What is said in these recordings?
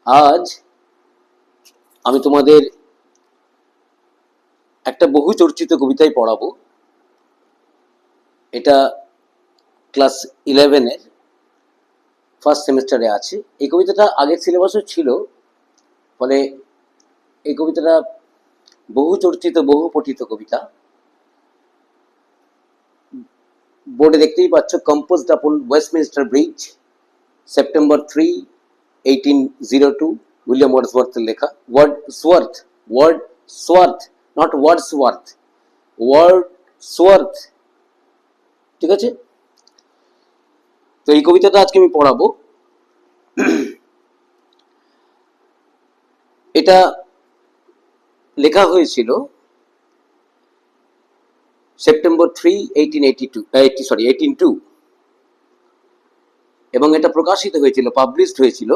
আজ আমি তোমাদের একটা বহু চর্চিত কবিতাই পড়াবো। এটা ক্লাস 11-এর ফার্স্ট সেমিস্টারে আছে। এই কবিতাটা আগের সিলেবাসও ছিল, ফলে এই কবিতাটা বহু চর্চিত, বহু পঠিত কবিতা। বোর্ডে দেখতেই পাচ্ছ, composed upon Westminster bridge, September 3, 1802, William ওয়ার্ডসওয়ার্থের লেখা। ওয়ার্ডসওয়ার্থ, নট ওয়ার্ডসওয়ার্থ, ওয়ার্ডসওয়ার্থ, ঠিক আছে? তো এই কবিতাটা আজকে আমি পড়াবো। এটা লেখা হয়েছিল সেপ্টেম্বর 3, 1802, এবং এটা প্রকাশিত হয়েছিল, পাবলিশড হয়েছিল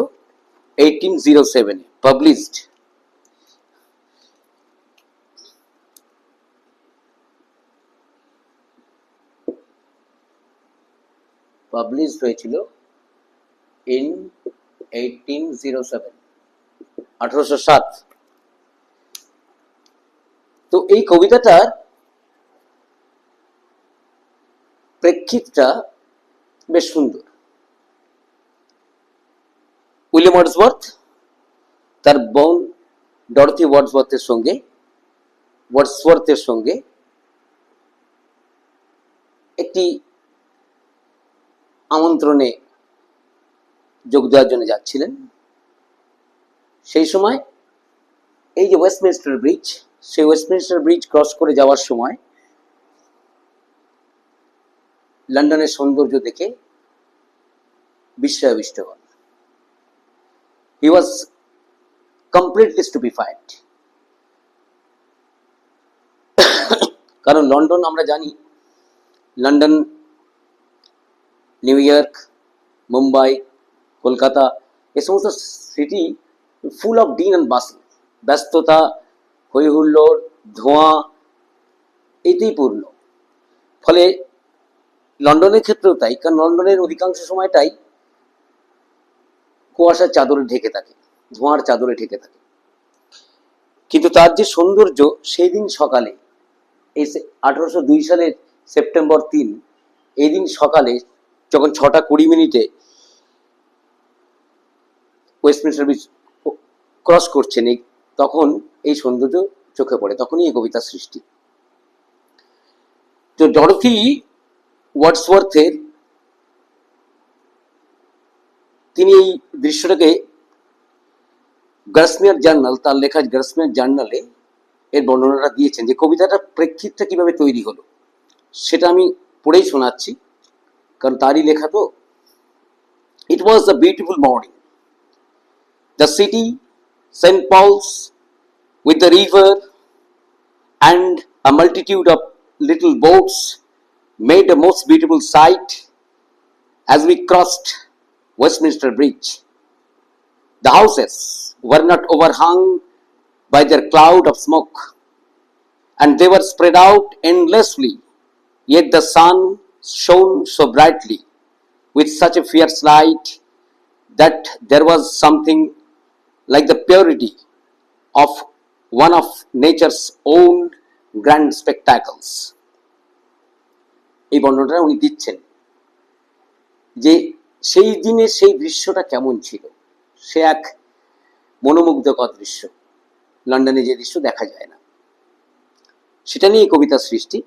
1807-এ। পাবলিশড হয়েছিল ইন 1807, 1807। তো এই কবিতাটার প্রেক্ষিতটা বেশ সুন্দর। উইলিয়াম ওয়ার্ডসওয়ার্থ তার বোন ডরথি ওয়ার্ডসওয়ার্থের সঙ্গে একটি আমন্ত্রণে যোগ দেওয়ার জন্য যাচ্ছিলেন। সেই সময় এই যে ওয়েস্টমিনস্টার ব্রিজ, সেই ওয়েস্টমিনস্টার ব্রিজ ক্রস করে যাওয়ার সময় লন্ডনের সৌন্দর্য দেখে বিস্ময়াবিষ্ট হন। He was completely stupefied. কারণ লন্ডন, আমরা জানি, London, New York, Mumbai, Kolkata, এ সমস্ত city full of din and bustle, ব্যস্ততা, হই হুল্লোড়, ধোঁয়া, এতেই পূর্ণ। ফলে লন্ডনের ক্ষেত্রেও তাই, কারণ লন্ডনের অধিকাংশ সময়টাই কুয়াশার চাদরে ঢেকে থাকে, ধোঁয়ার চাদরে ঢেকে থাকে। কিন্তু তার যে সৌন্দর্য, সেই দিন সকালে, এই 1802 সালের সেপ্টেম্বর 3, এই দিন সকালে যখন 6:20 ওয়েস্টমিনস্টার ব্রিজ ক্রস করছেন, তখন এই সৌন্দর্য চোখে পড়ে, তখনই এই কবিতার সৃষ্টি। তো ডরথি ওয়ার্ডসওয়ার্থের, তিনি এই দৃশ্যটাকে গার্সমিয়ার জার্নাল, তার লেখা গার্সমিয়ার জার্নালে এর বর্ণনাটা দিয়েছেন, যে কবিতাটার প্রেক্ষিতটা কিভাবে তৈরি হলো সেটা আমি পড়েই শোনাচ্ছি, কারণ তারই লেখা তো। It was a beautiful morning. The city, St. Paul's, with the river and a multitude of little boats, made a most beautiful sight as we crossed Westminster Bridge. The houses were not overhung by their cloud of smoke, and they were spread out endlessly, yet the sun shone so brightly with such a fierce light that there was something like the purity of one of nature's own grand spectacles. এই বর্ণনাটা উনি দিচ্ছেন যে সেই দিনে সেই দৃশ্যটা কেমন ছিল। সে এক মনোমুগ্ধকর দৃশ্য, লন্ডনে যে দৃশ্য দেখা যায় না, সেটা নিয়ে কবিতার সৃষ্টি।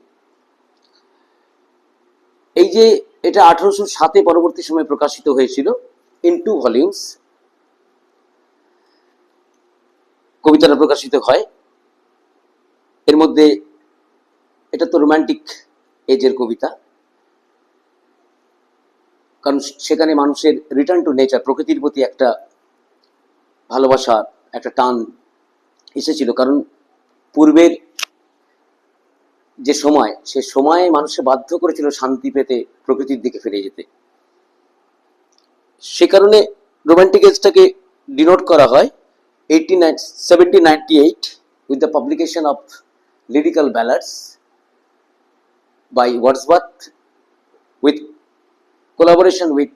এই যে এটা 1807-এ পরবর্তী সময়ে প্রকাশিত হয়েছিল ইন 2 ভলিউমস। কবিতাটা প্রকাশিত হয়। এর মধ্যে এটা তো রোমান্টিক এজের কবিতা, কারণ সেখানে মানুষের রিটার্ন টু নেচার, প্রকৃতির প্রতি একটা ভালোবাসা, একটা টান এসেছিল। কারণ পূর্বের যে সময়, সে সময়ে মানুষকে বাধ্য করেছিল শান্তি পেতে প্রকৃতির দিকে ফিরে যেতে। সে কারণে রোমান্টিক এজটাকে ডিনোট করা হয় 1798 with the publication of lyrical ballads by Wordsworth with collaboration with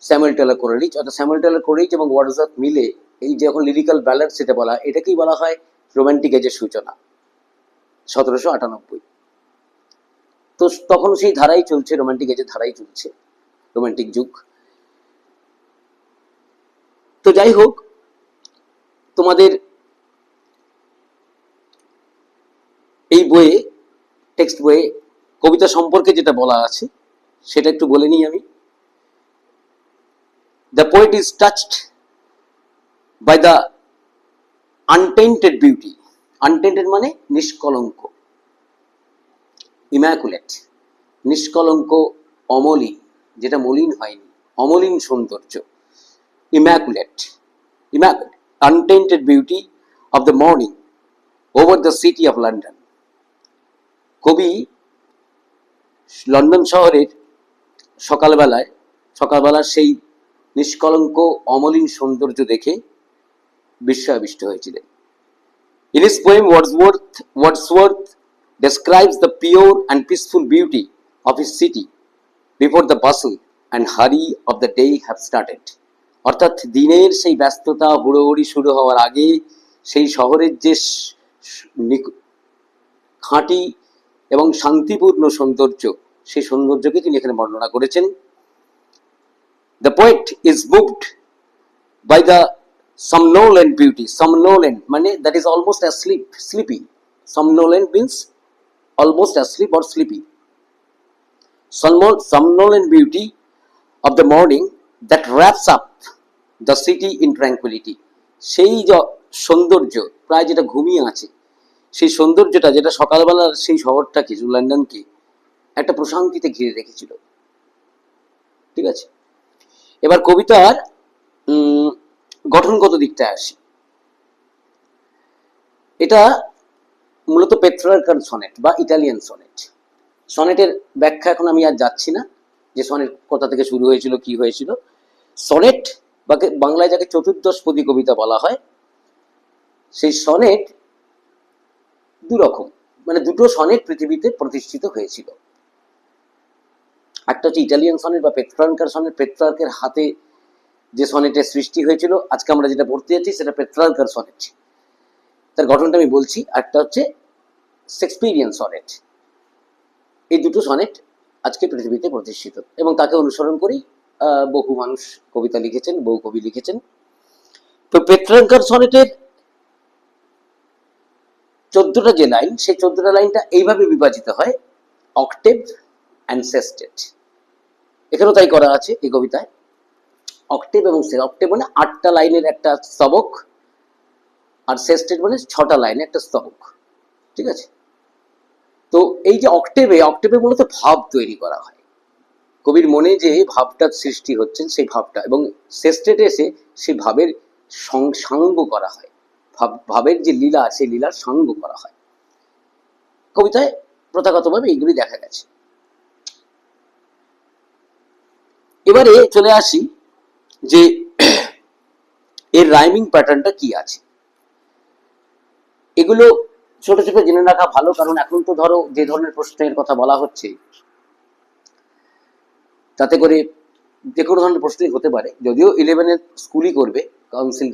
Samuel Taylor Coleridge, অর্থাৎ স্যামুয়েল টেলর কোলেরিজ এবং ওয়ার্ডসওয়ার্থ মিলে এই যে এখন লিরিক্যাল ব্যালান্স যেটা বলা হয়, এটাকেই বলা হয় রোম্যান্টিক এজের সূচনা, 1798। তো তখন সেই ধারাই চলছে, রোম্যান্টিক এজের ধারাই চলছে, রোম্যান্টিক যুগ। তো যাই হোক, তোমাদের এই বইয়ে, টেক্সট বইয়ে কবিতা সম্পর্কে যেটা বলা আছে সেটা একটু বলে নিই আমি। The poet is touched by the untainted beauty, untainted মানে নিষ্কলঙ্ক, ইম্যাকুলেট, নিষ্কলঙ্ক, অমলিন, যেটা মলিন হয়নি, অমলিন সৌন্দর্য, immaculate, immaculate untainted beauty of the morning over the city of London. কবি লন্ডন শহরের সকালবেলার সেই নিষ্কলঙ্ক অমলিন সৌন্দর্য দেখে বিস্ময়াবিষ্ট হয়েছিলেন। In his poem, Wordsworth describes the pure and peaceful beauty of his city before the bustle and hurry of the day have started. অর্থাৎ দিনের সেই ব্যস্ততা হুড়োহুড়ি শুরু হওয়ার আগে সেই শহরের যে খাঁটি এবং শান্তিপূর্ণ সৌন্দর্য, সেই সৌন্দর্যকে তিনি এখানে বর্ণনা করেছেন। The poet is moved by the somnolent beauty, somnolent মানে that is almost asleep, sleepy, somnolent means almost asleep or sleepy, somnolent beauty of the morning that wraps up the city in tranquility. সেই যে সৌন্দর্য প্রায় যেটা ঘুমিয়ে আছে, সেই সৌন্দর্যটা যেটা সকালবেলার সেই শহরটাকে, লন্ডনকে একটা প্রশান্তিতে ঘিরে রেখেছিল। ঠিক আছে, এবার কবিতার গঠনগত দিকটায় আসি। এটা মূলত পেট্রার্কাল সনেট বা ইটালিয়ান সনেট। সনেটের ব্যাখ্যা এখন আমি আর যাচ্ছি না, যে সনেট কোথা থেকে শুরু হয়েছিল, কি হয়েছিল। সনেট বা বাংলায় যাকে চতুর্দশপদী কবিতা বলা হয়, সেই সনেট দু রকম, মানে দুটো সনেট পৃথিবীতে প্রতিষ্ঠিত হয়েছিল। একটা হচ্ছে ইটালিয়ান সনেট বা পেট্রার্কাল সনেট, পেট্রার্কের হাতে যে সনেটের সৃষ্টি হয়েছিল, আজকে আমরা যেটা পড়তে যাচ্ছি সেটা পেট্রার্কাল সনেট, তার গঠনটা আমি বলছি। একটা হচ্ছে শেক্সপিয়ারিয়ান সনেট। এই দুটো সনেট আজকে পৃথিবীতে প্রতিষ্ঠিত এবং তাকে অনুসরণ করেই বহু মানুষ কবিতা লিখেছেন, বহু কবি লিখেছেন। তো পেট্রার্কাল সনেটের 14টা যে লাইন, সেই 14টা লাইনটা এইভাবে বিভাজিত হয়, অক্টেভ অ্যান্ড সেস্টেট। এখানেও তাই করা আছে এই কবিতায়, অক্টেভ এবং অক্টেভ মানে 8টা লাইনের একটা স্তবক, আর সেস্টেট মানে 6টা লাইনের একটা স্তবক। ঠিক আছে, তো এই যে অক্টেভে মূলত ভাব তৈরি করা হয়, কবির মনে যে ভাবটা সৃষ্টি হচ্ছে সেই ভাবটা, এবং সেস্টেটে এসে সেই ভাবের সাঙ্গ করা হয়, ভাবের যে লীলা, সেই লীলার সাঙ্গ করা হয়। কবিতায় প্রথাগতভাবে এইগুলি দেখা গেছে। এবারে চলে আসি যে এর রাইমিং প্যাটার্নটা কি আছে। এগুলো ছোট ছোট জেনে রাখা ভালো, কারণ এখন তো ধরো যে ধরনের প্রশ্নের কথা বলা হচ্ছে, তাতে করে যে কোনো ধরনের প্রশ্নই হতে পারে। যদিও 11-এর স্কুলই করবে, কাউন্সিল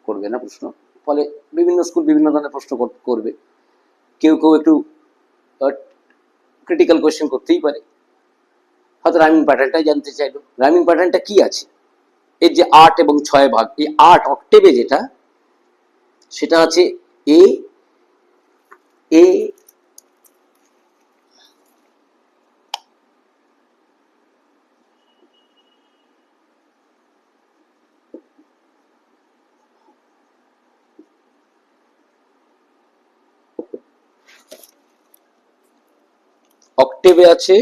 করবে না প্রশ্ন, ফলে বিভিন্ন স্কুল বিভিন্ন ধরনের প্রশ্ন করবে। কেউ একটু ক্রিটিক্যাল কোয়েশ্চেন করতেই পারে, হয়তো রাইমিং প্যাটার্নটাই জানতে চাইলো, রাইমিং প্যাটার্নটা কি আছে। এর যে 8 এবং 6 ভাগ, এই 8 অক্টেভে যেটা, সেটা আছে এ এ অক্টেভে আছে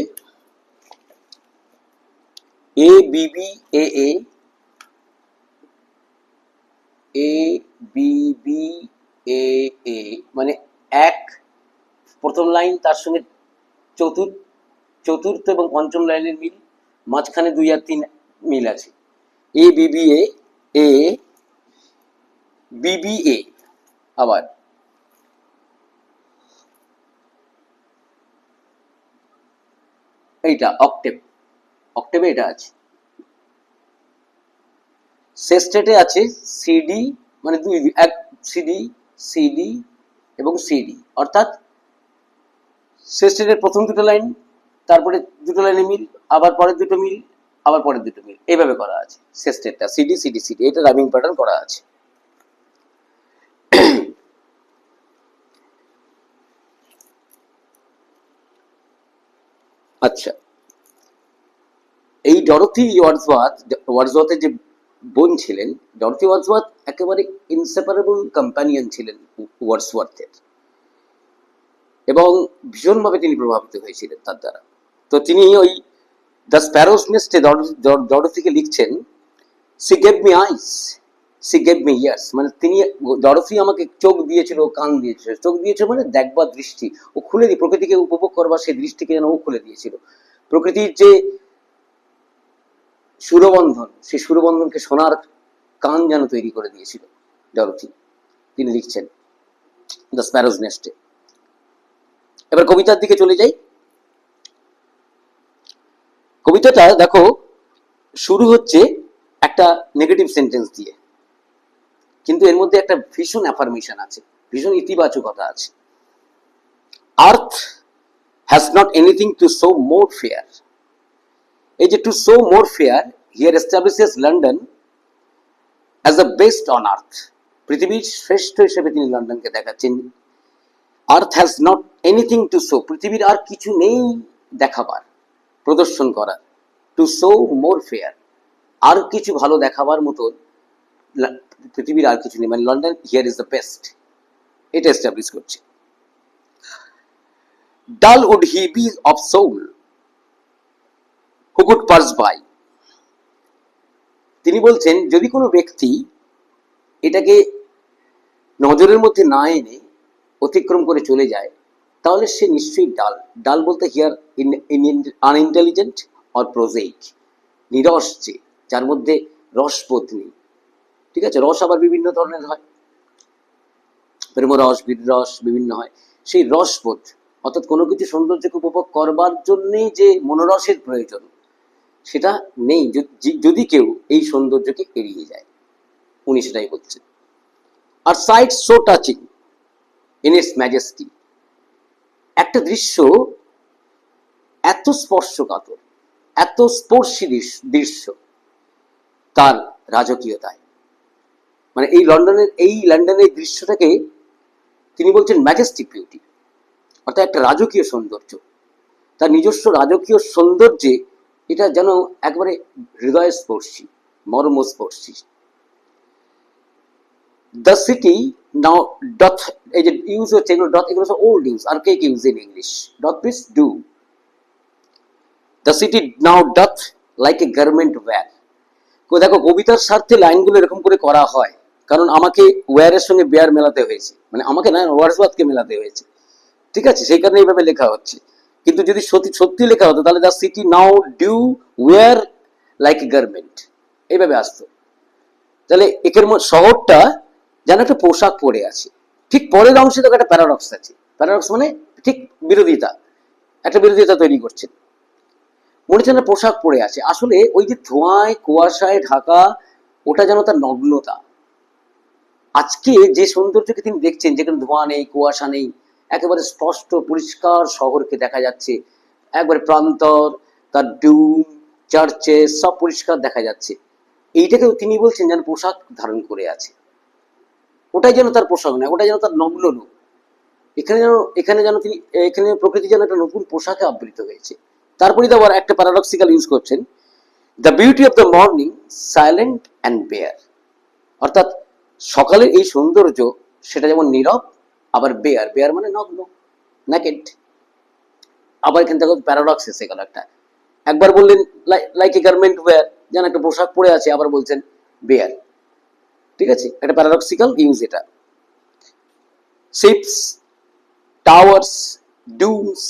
A B B A A A B B A এ, মানে এক প্রথম লাইন, তার সঙ্গে চতুর্থ এবং পঞ্চম লাইনের মিল, মাঝখানে 2 আর 3 মিল আছে। A B B A B B A, আবার এইটা অক্টেভে এটা আছে। শেষ স্টেটে আছে সিডি, মানে এক সিডি, সিডি এবং সিডি, অর্থাৎ শেষ স্টেটের প্রথম দুটো লাইন, তারপরে দুটো লাইনে মিল, আবার পরের দুটো মিল, আবার পরের দুটো মিল, এইভাবে করা আছে শেষ স্টেটটা, সিডি সিডি সিডি, এটা রাইমিং প্যাটার্ন করা আছে। আচ্ছা, এই ডরোথি ওয়ার্ডসওয়ার্থের যে বোন ছিলেন, ডরোথি ওয়ার্ডসওয়ার্থ একেবারে ইনসেপারেবল কম্প্যানিয়ন ছিলেন ওয়ার্ডসওয়ার্থের, এবং ভীষণভাবে তিনি প্রভাবিত হয়েছিলেন তার দ্বারা। তো তিনি ওই দ্য স্প্যারোস নেস্টে ডরোথিকে লিখছেন, she gave me eyes, she gave me ears, মানে তিনি, ডরোথি আমাকে চোখ দিয়েছিল, কান দিয়েছিল, চোখ দিয়েছিল মানে দেখবার দৃষ্টি, ও খুলে দিয়ে প্রকৃতিকে উপভোগ করবার সেই দৃষ্টিকে যেন ও খুলে দিয়েছিল। প্রকৃতির যে সুরবন্ধন, সেই সুরবন্ধনকে শোনার কান যেন তৈরি করে দিয়েছিল ডরোথি, তিনি লিখছেন দ্য স্প্যারোস নেস্টে। এবার কবিতার দিকে চলে যাই। কবিতাটা দেখো শুরু হচ্ছে একটা নেগেটিভ সেন্টেন্স দিয়ে, কিন্তু এর মধ্যে একটা ভীষণ অ্যাফার্মেশন আছে, ভীষণ ইতিবাচকতা আছে। Earth has not anything to show more fair. এই যে to show more fair, here establishes London as the best on earth. পৃথিবীর শ্রেষ্ঠ হিসেবে তিনি লন্ডনকে দেখাচ্ছেন। Earth has not anything to show, পৃথিবীর আর কিছু নেই দেখাবার, প্রদর্শন করার। টু শো মোর ফেয়ার, আর কিছু ভালো দেখাবার মতো পৃথিবীর আর কিছু নেই, মানে London here is the best, এটা এস্টাবলিশ করছে। Dull would he be of soul who could pass by. তিনি বলছেন যদি কোনো ব্যক্তি এটাকে নজরের মধ্যে না এনে অতিক্রম করে চলে যায়, তাহলে সে নিশ্চয়ই ডাল। ডাল বলতে হিয়ার আনইন্টেলিজেন্ট অর প্রোজেইক, নিরস, যে যার মধ্যে রসবোধ নেই। ঠিক আছে, রস আবার বিভিন্ন ধরনের হয়, প্রেমরস, বীররস, বিভিন্ন হয়। সেই রসবোধ, অর্থাৎ কোনো কিছু সৌন্দর্যকে উপভোগ করবার জন্যই যে মনোরসের প্রয়োজন, সেটা নেই যদি কেউ এই সৌন্দর্যকে এড়িয়ে যায়, উনি সেটাই বলছেন। আর sight so touching in its majesty, একটা দৃশ্য এত স্পর্শকাতর, এত স্পর্শী দৃশ্য তার রাজকীয়তায়, মানে এই লন্ডনের দৃশ্যটাকে তিনি বলছেন ম্যাজেস্টিক বিউটি, অর্থাৎ একটা রাজকীয় সৌন্দর্য, তার নিজস্ব রাজকীয় সৌন্দর্যে এটা যেন একবারে হৃদয়স্পর্শী, মর্মস্পর্শী। দ্য সিটি নাও ডথ, এই যে ইউজ হচ্ছে এগুলো, ডথ এগুলো সব ওল্ড ইউজ, আর কে use in English, doth please do. The city now doth like a garment wear. দেখো কবিতার স্বার্থে লাইনগুলো এরকম করে করা হয়, কারণ আমাকে ওয়্যারের সঙ্গে বেয়ার মেলাতে হয়েছে, মানে আমাকে না, ওয়ার্ডসওয়ার্থকে মেলাতে হয়েছে, ঠিক আছে, সেই কারণে এইভাবে লেখা হচ্ছে। কিন্তু যদি সত্যি সত্যি লেখা হতো তাহলে the city now do wear like a garment, এইভাবে আসতো। তাহলে একের শহরটা যেন একটা পোশাক পরে আছে। ঠিক পরের অংশে দেখো একটা প্যারাডক্স আছে, প্যারাডক্স মানে ঠিক বিরোধিতা, একটা বিরোধিতা তৈরি করছে। মনে হচ্ছে না পোশাক পরে আছে, আসলে ওই যে ধোঁয়ায় কুয়াশায় ঢাকা, ওটা যেন তার নগ্নতা। আজকে যে সৌন্দর্যকে তিনি দেখছেন, যেখানে ধোঁয়া নেই, কুয়াশা নেই, একেবারে স্পষ্ট পরিষ্কার শহরকে দেখা যাচ্ছে, একবারে প্রান্তর, তার ডুম, চার্চে সব পরিষ্কার দেখা যাচ্ছে, এইটাকেও তিনি বলছেন যেন পোশাক ধারণ করে আছে। ওটাই যেন তার পোশাক নয়, ওটাই যেন তার নগ্ন রূপ। এখানে প্রকৃতি যেন একটা নতুন পোশাকে আবৃত হয়েছে। তারপরে আবার একটা প্যারাডক্সিক্যাল ইউজ করছেন, the beauty of the morning silent and bare, অর্থাৎ সকালের এই সৌন্দর্য সেটা যেমন নীরব, আবার বেয়ার, বেয়ার মানে নগ্ন, নেকেড। আবার এখান থেকে প্যারাডক্স এসে গেল একটা, একবার বললেন লাইক এ গার্মেন্ট ওয়্যার, যেন একটা পোশাক পরে আছে, আবার বলছেন বেয়ার। ঠিক আছে, একটা প্যারাডক্সিক্যাল ইউজ এটা। Ships, towers, domes,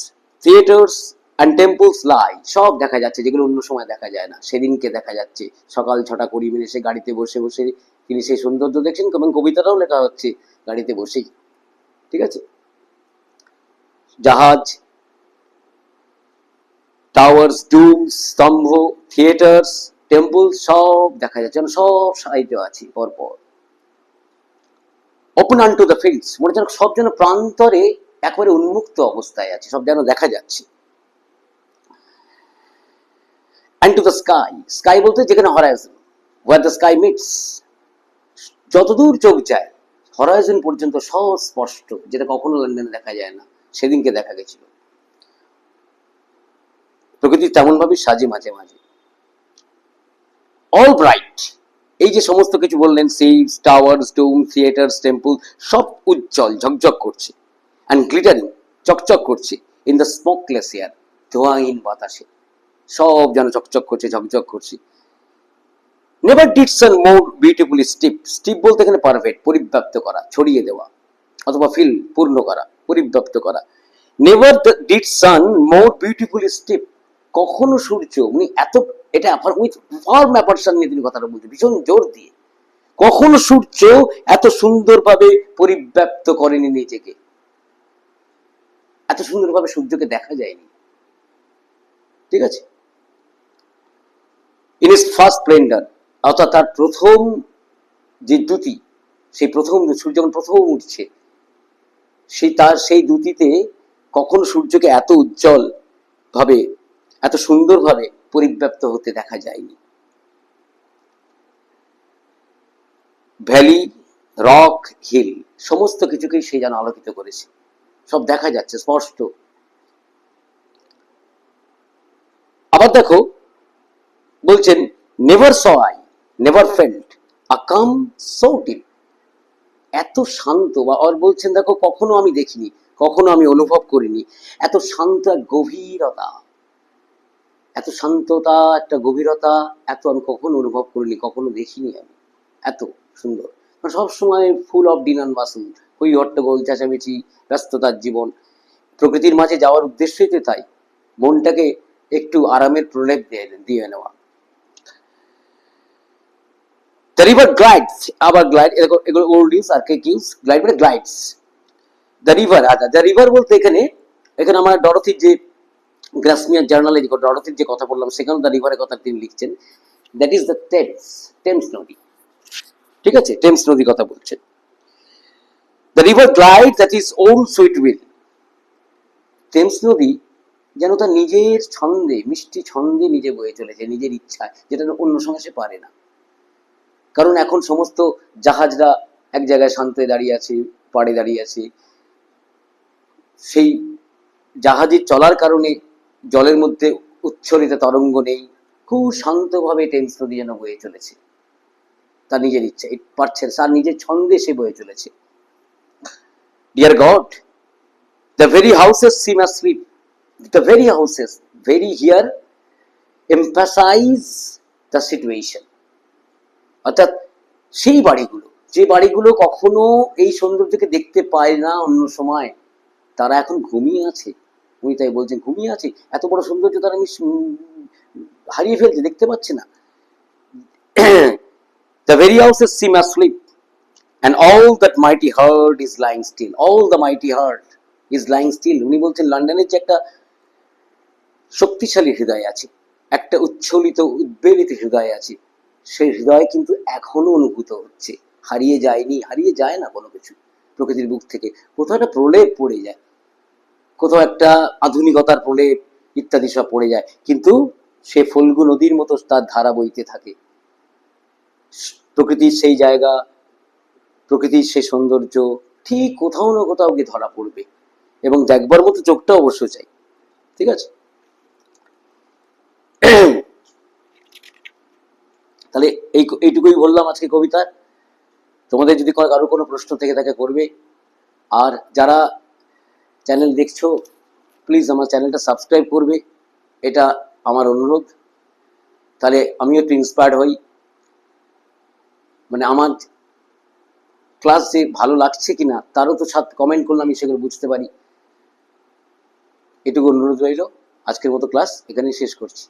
theatres and temples lie, সব দেখা যাচ্ছে, যেগুলো অন্য সময় দেখা যায় না, সেদিনকে দেখা যাচ্ছে। সকাল 6:20 গাড়িতে বসে বসে তিনি সেই সৌন্দর্য দেখছেন, এবং কবিতাটাও লেখা হচ্ছে গাড়িতে বসেই। ঠিক আছে, জাহাজ, টাওয়ার্স, ডুমস, স্তম্ভ, থিয়েটার্স, টেম্পল সব দেখা যাচ্ছে, যেন সব সাইডে আছে পরপর। Open unto the fields, মনে যেন সব যেন প্রান্তরে একেবারে উন্মুক্ত অবস্থায় আছে, সব যেন দেখা যাচ্ছে। And to the sky, sky বলতে যেখানে horizon, where the sky meets, যতদূর চোখ যায় হরাইজন পর্যন্ত সব স্পষ্ট, যেটা কখনো লন্ডনে দেখা যায় না, সেদিনকে দেখা গেছিল। প্রকৃতি তেমন ভাবে সাজে মাঝে মাঝে। অল ব্রাইট, এই যে সমস্ত কিছু বললেন, সিভস, টাওয়ার্স, ডোম, থিয়েটার্স, টেম্পল, সব উজ্জ্বল ঝকঝক করছে। অ্যান্ড গ্লিটারিং, চকচক করছে। ইন দ্য স্মোকলেস এয়ার, ধোঁয়াহীন বাতাসে সব যেন চকচক করছে, ঝকঝক করছে। Never did sun more beautifully steep, steep বলতে এখানে পারফেক্ট, পরিব্যাপ্ত করা, ছড়িয়ে দেওয়া, অথবা ফিল, পূর্ণ করা, পরিব্যাপ্ত করা। Never did sun more beautifully steep, কখনো সূর্য, উনি এত, এটা উইথ ফার্ম অ্যাপারশন নিয়ে তিনি কথাটা বলছেন ভীষণ জোর দিয়ে, কখনো সূর্য এত সুন্দরভাবে পরিব্যাপ্ত করেনি নিজেকে, এত সুন্দরভাবে সূর্যকে দেখা যায়নি। ঠিক আছে, ইন ইস ফার্স্ট স্প্লেন্ডার, অর্থাৎ তার প্রথম যে দ্যুতি, সেই প্রথম সূর্য যখন প্রথম উঠছে, সেই দ্যুতিতে কখনো সূর্যকে এত উজ্জ্বল ভাবে, এত সুন্দরভাবে পরিব্যাপ্ত হতে দেখা যায়নি। ভ্যালি, রক, হিল, সমস্ত কিছুকেই সে যেন আলোকিত করেছে, সব দেখা যাচ্ছে স্পষ্ট। আবার দেখো বলছেন, never saw I, never felt a calm so deep, এত শান্ত, বা আর বলছেন দেখো কখনো আমি দেখিনি, কখনো আমি অনুভব করিনি এত শান্ত এক গভীরতা, এত শান্ততা, একটা গভীরতা, এত আমি কখনো অনুভব করিনি, কখনো দেখিনি আমি, এত সুন্দর। সব সময় ফুল অফ ডিনান বাসন, ওই হট্টগোল চেঁচামেচি, ব্যস্ততার জীবন। প্রকৃতির মাঝে যাওয়ার উদ্দেশ্যই তো তাই, মনটাকে একটু আরামের প্রলেপ দিয়ে নেওয়া। দ্য রিভার গ্লাইডস, আবার গ্লাইড, এগুলো ওল্ড ইউজ, আর্কাইক ইউজ, গ্লাইড মানে গ্লাইডস। দ্য রিভার, আচ্ছা দ্য রিভার বলতে এখানে আমার ডরথির যে গ্রাসমিয়ার জার্নালে ডরথির যে কথা বললাম, সেখানে দ্য রিভারের কথা তিনি লিখছেন, that is the Thames, Thames নদী। ঠিক আছে, টেমস নদীর কথা বলছেন। The river glides at his own sweet will, Thames নদী যেন তার নিজের ছন্দে, মিষ্টি ছন্দে নিজে বয়ে চলেছে, নিজের ইচ্ছায়, যেটা অন্য সময় সে পারে না। কারণ এখন সমস্ত জাহাজরা এক জায়গায় শান্ত হয়ে দাঁড়িয়ে আছে, পাড়ে দাঁড়িয়ে আছে, সেই জাহাজের চলার কারণে জলের মধ্যে উচ্ছ্বরিত তরঙ্গ নেই, খুব শান্তভাবে টেমস নদী যেন বয়ে চলেছে, তার নিজের ইচ্ছা পারছে, তার নিজের ছন্দে সে বয়ে চলেছে। Dear God, the very houses seem asleep, the very houses, very here emphasize the situation, অর্থাৎ সেই বাড়িগুলো, যে বাড়িগুলো কখনো এই সৌন্দর্যকে দেখতে পায় না অন্য সময়, তারা এখন ঘুমিয়ে আছে। উনি তাই বলছেন, ঘুমিয়ে আছে, এত বড় সৌন্দর্য তারা হারিয়ে ফেলছে, দেখতে পাচ্ছে না। The very houses seem asleep, and all that mighty herd is lying still. All the mighty herd is lying still. উনি বলছেন লন্ডনের যে একটা শক্তিশালী হৃদয় আছে, একটা উচ্ছ্বলিত উদ্বেলিত হৃদয় আছে, সেই হৃদয় কিন্তু এখনো অনুভূত হচ্ছে, হারিয়ে যায়নি, হারিয়ে যায় না কোনো কিছু প্রকৃতির বুক থেকে। কোথাও একটা প্রলেপ পড়ে যায়, কোথাও একটা আধুনিকতার প্রলেপ ইত্যাদি সব পড়ে যায়, কিন্তু সে ফল্গু নদীর মতো তার ধারা বইতে থাকে। প্রকৃতির সেই জায়গা, প্রকৃতির সেই সৌন্দর্য ঠিক কোথাও না কোথাও গিয়ে ধরা পড়বে, এবং দেখবার মতো চোখটা অবশ্য চাই। ঠিক আছে, তাহলে এইটুকুই বললাম আজকে কবিতা। তোমাদের যদি কারো কোনো প্রশ্ন থেকে থাকে করবে, আর যারা চ্যানেল দেখছো প্লিজ আমার চ্যানেলটা সাবস্ক্রাইব করবে, এটা আমার অনুরোধ। তাহলে আমিও একটু ইন্সপায়ার্ড হই, মানে আমার ক্লাস যে ভালো লাগছে কিনা তারও তো কমেন্ট করলে আমি সেগুলো বুঝতে পারি। এটুকু অনুরোধ রইল। আজকের মতো ক্লাস এখানেই শেষ করছি।